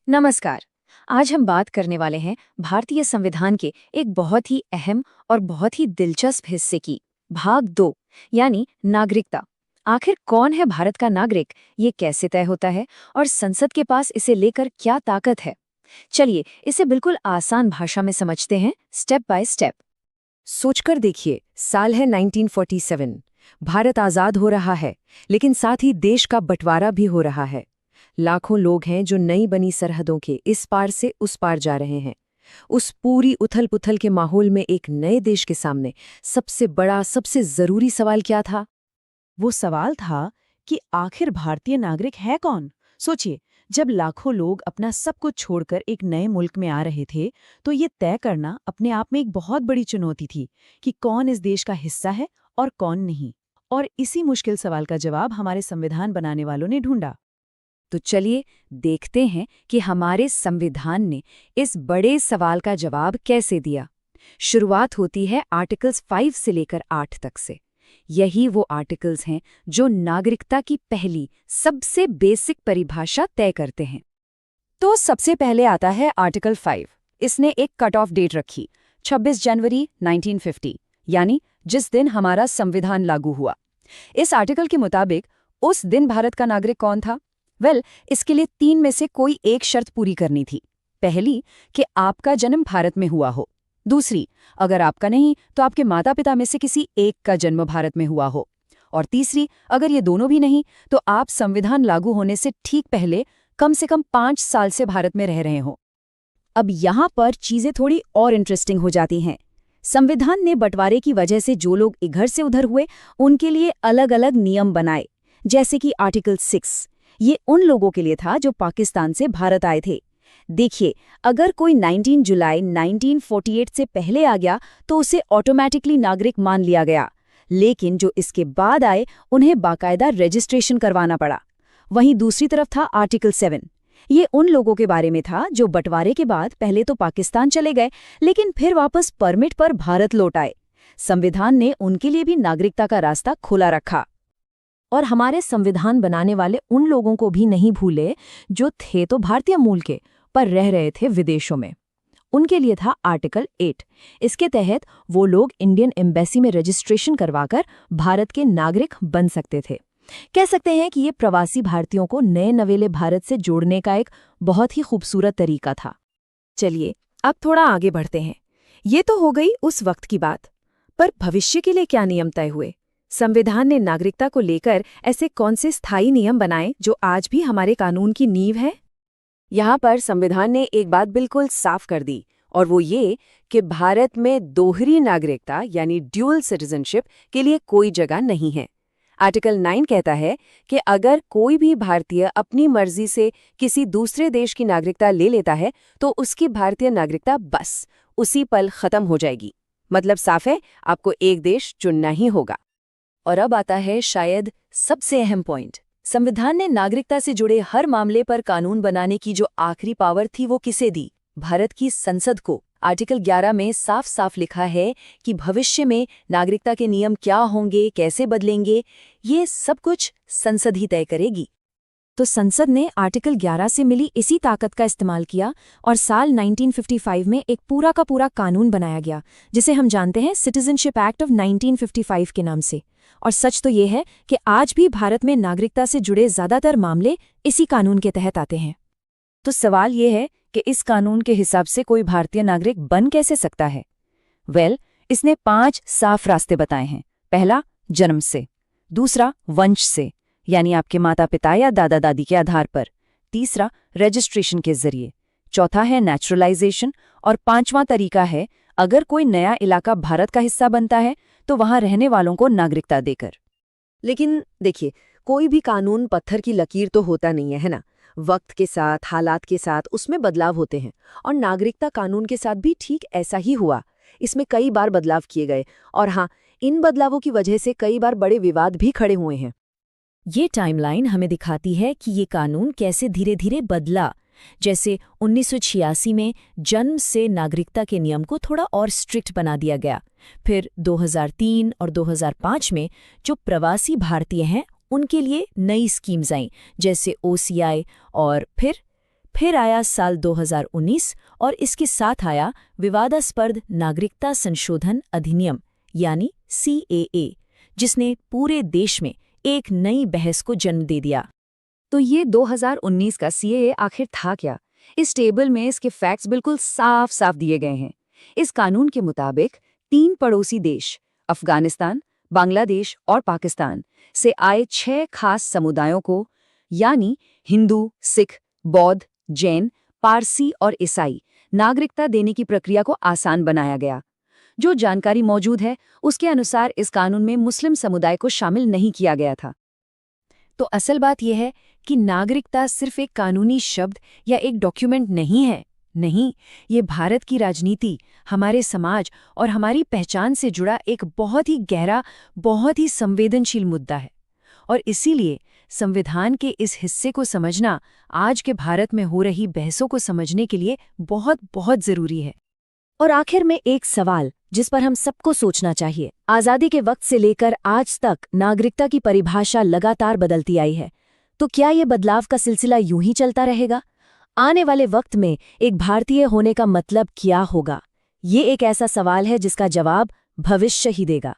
नमस्कार। आज हम बात करने वाले हैं भारतीय संविधान के एक बहुत ही अहम और बहुत ही दिलचस्प हिस्से की, भाग 2, यानी नागरिकता। आखिर कौन है भारत का नागरिक, ये कैसे तय होता है और संसद के पास इसे लेकर क्या ताकत है? चलिए इसे बिल्कुल आसान भाषा में समझते हैं, स्टेप बाय स्टेप। सोचकर देखिए, साल है 1947। भारत आजाद हो रहा है, लेकिन साथ ही देश का बंटवारा भी हो रहा है। लाखों लोग हैं जो नई बनी सरहदों के इस पार से उस पार जा रहे हैं। उस पूरी उथल-पुथल के माहौल में एक नए देश के सामने सबसे बड़ा, सबसे जरूरी सवाल क्या था? वो सवाल था कि आखिर भारतीय नागरिक है कौन। सोचिए, जब लाखों लोग अपना सब कुछ छोड़कर एक नए मुल्क में आ रहे थे, तो ये तय करना अपने आप में एक बहुत बड़ी चुनौती थी कि कौन इस देश का हिस्सा है और कौन नहीं। और इसी मुश्किल सवाल का जवाब हमारे संविधान बनाने वालों ने ढूंढा। तो चलिए देखते हैं कि हमारे संविधान ने इस बड़े सवाल का जवाब कैसे दिया। शुरुआत होती है आर्टिकल्स 5 से लेकर 8 तक से। यही वो आर्टिकल्स हैं जो नागरिकता की पहली, सबसे बेसिक परिभाषा तय करते हैं। तो सबसे पहले आता है आर्टिकल 5। इसने एक कट ऑफ डेट रखी, 26 जनवरी 1950, यानी जिस दिन हमारा संविधान लागू हुआ। इस आर्टिकल के मुताबिक उस दिन भारत का नागरिक कौन था? इसके लिए 3 में से कोई एक शर्त पूरी करनी थी। पहली, कि आपका जन्म भारत में हुआ हो। दूसरी, अगर आपका नहीं तो आपके माता पिता में से किसी एक का जन्म भारत में हुआ हो। और तीसरी, अगर ये दोनों भी नहीं तो आप संविधान लागू होने से ठीक पहले कम से कम 5 साल से भारत में रह रहे हो। अब यहाँ पर चीजें थोड़ी और इंटरेस्टिंग हो जाती हैं। संविधान ने बंटवारे की वजह से जो लोग इधर से उधर हुए, उनके लिए अलग अलग नियम बनाए। जैसे कि आर्टिकल 6, ये उन लोगों के लिए था जो पाकिस्तान से भारत आए थे। देखिए, अगर कोई 19 जुलाई 1948 से पहले आ गया तो उसे ऑटोमेटिकली नागरिक मान लिया गया, लेकिन जो इसके बाद आए उन्हें बाकायदा रजिस्ट्रेशन करवाना पड़ा। वहीं दूसरी तरफ था आर्टिकल 7। ये उन लोगों के बारे में था जो बंटवारे के बाद पहले तो पाकिस्तान चले गए, लेकिन फिर वापस परमिट पर भारत लौट आए। संविधान ने उनके लिए भी नागरिकता का रास्ता खुला रखा। और हमारे संविधान बनाने वाले उन लोगों को भी नहीं भूले जो थे तो भारतीय मूल के, पर रह रहे थे विदेशों में। उनके लिए था आर्टिकल 8। इसके तहत वो लोग इंडियन एम्बेसी में रजिस्ट्रेशन करवाकर भारत के नागरिक बन सकते थे। कह सकते हैं कि ये प्रवासी भारतीयों को नए नवेले भारत से जोड़ने का एक बहुत ही खूबसूरत तरीका था। चलिए अब थोड़ा आगे बढ़ते हैं। ये तो हो गई उस वक्त की बात, पर भविष्य के लिए क्या नियम तय हुए? संविधान ने नागरिकता को लेकर ऐसे कौन से स्थायी नियम बनाए जो आज भी हमारे कानून की नींव है? यहाँ पर संविधान ने एक बात बिल्कुल साफ कर दी, और वो ये कि भारत में दोहरी नागरिकता यानी ड्यूअल सिटीजनशिप के लिए कोई जगह नहीं है। आर्टिकल 9 कहता है कि अगर कोई भी भारतीय अपनी मर्जी से किसी दूसरे देश की नागरिकता ले लेता है तो उसकी भारतीय नागरिकता बस उसी पल खत्म हो जाएगी। मतलब साफ है, आपको एक देश चुनना ही होगा। और अब आता है शायद सबसे अहम पॉइंट। संविधान ने नागरिकता से जुड़े हर मामले पर कानून बनाने की जो आखिरी पावर थी वो किसे दी? भारत की संसद को। आर्टिकल 11 में साफ साफ लिखा है कि भविष्य में नागरिकता के नियम क्या होंगे, कैसे बदलेंगे, ये सब कुछ संसद ही तय करेगी। तो संसद ने आर्टिकल 11 से मिली इसी ताकत का इस्तेमाल किया और साल 1955 में एक पूरा का पूरा कानून बनाया गया, जिसे हम जानते हैं सिटीजनशिप एक्ट ऑफ 1955 के नाम से। और सच तो ये है कि आज भी भारत में नागरिकता से जुड़े ज्यादातर मामले इसी कानून के तहत आते हैं। तो सवाल ये है कि इस कानून के हिसाब से कोई भारतीय नागरिक बन कैसे सकता है? इसने 5 साफ रास्ते बताए हैं। पहला, जन्म से। दूसरा, वंश से, यानी आपके माता पिता या दादा दादी के आधार पर। तीसरा, रजिस्ट्रेशन के जरिए। चौथा है नेचुरलाइजेशन। और 5वां तरीका है, अगर कोई नया इलाका भारत का हिस्सा बनता है तो वहां रहने वालों को नागरिकता देकर। लेकिन देखिए, कोई भी कानून पत्थर की लकीर तो होता नहीं है ना? वक्त के साथ, हालात के साथ उसमें बदलाव होते हैं, और नागरिकता कानून के साथ भी ठीक ऐसा ही हुआ। इसमें कई बार बदलाव किए गए, और हाँ, इन बदलावों की वजह से कई बार बड़े विवाद भी खड़े हुए हैं। ये टाइमलाइन हमें दिखाती है कि ये कानून कैसे धीरे धीरे बदला। जैसे 1986 में जन्म से नागरिकता के नियम को थोड़ा और स्ट्रिक्ट बना दिया गया। फिर 2003 और 2005 में जो प्रवासी भारतीय हैं उनके लिए नई स्कीम्स आईं, जैसे OCI। और फिर फिर आया साल 2019 और इसके साथ आया विवादास्पद नागरिकता संशोधन अधिनियम यानी CAA, जिसने पूरे देश में एक नई बहस को जन्म दे दिया। तो ये 2019 का CAA आखिर था क्या? इस टेबल में इसके फैक्ट्स बिल्कुल साफ साफ दिए गए हैं। इस कानून के मुताबिक 3 पड़ोसी देश अफगानिस्तान, बांग्लादेश और पाकिस्तान से आए 6 खास समुदायों को यानी हिंदू, सिख, बौद्ध, जैन, पारसी और ईसाई नागरिकता देने की प्रक्रिया को आसान बनाया गया। जो जानकारी मौजूद है उसके अनुसार इस कानून में मुस्लिम समुदाय को शामिल नहीं किया गया था। तो असल बात यह है कि नागरिकता सिर्फ एक कानूनी शब्द या एक डॉक्यूमेंट नहीं है। नहीं, ये भारत की राजनीति, हमारे समाज और हमारी पहचान से जुड़ा एक बहुत ही गहरा, बहुत ही संवेदनशील मुद्दा है। और इसीलिए संविधान के इस हिस्से को समझना आज के भारत में हो रही बहसों को समझने के लिए बहुत बहुत जरूरी है। और आखिर में एक सवाल जिस पर हम सबको सोचना चाहिए। आज़ादी के वक्त से लेकर आज तक नागरिकता की परिभाषा लगातार बदलती आई है, तो क्या ये बदलाव का सिलसिला यूं ही चलता रहेगा? आने वाले वक्त में एक भारतीय होने का मतलब क्या होगा? ये एक ऐसा सवाल है जिसका जवाब भविष्य ही देगा।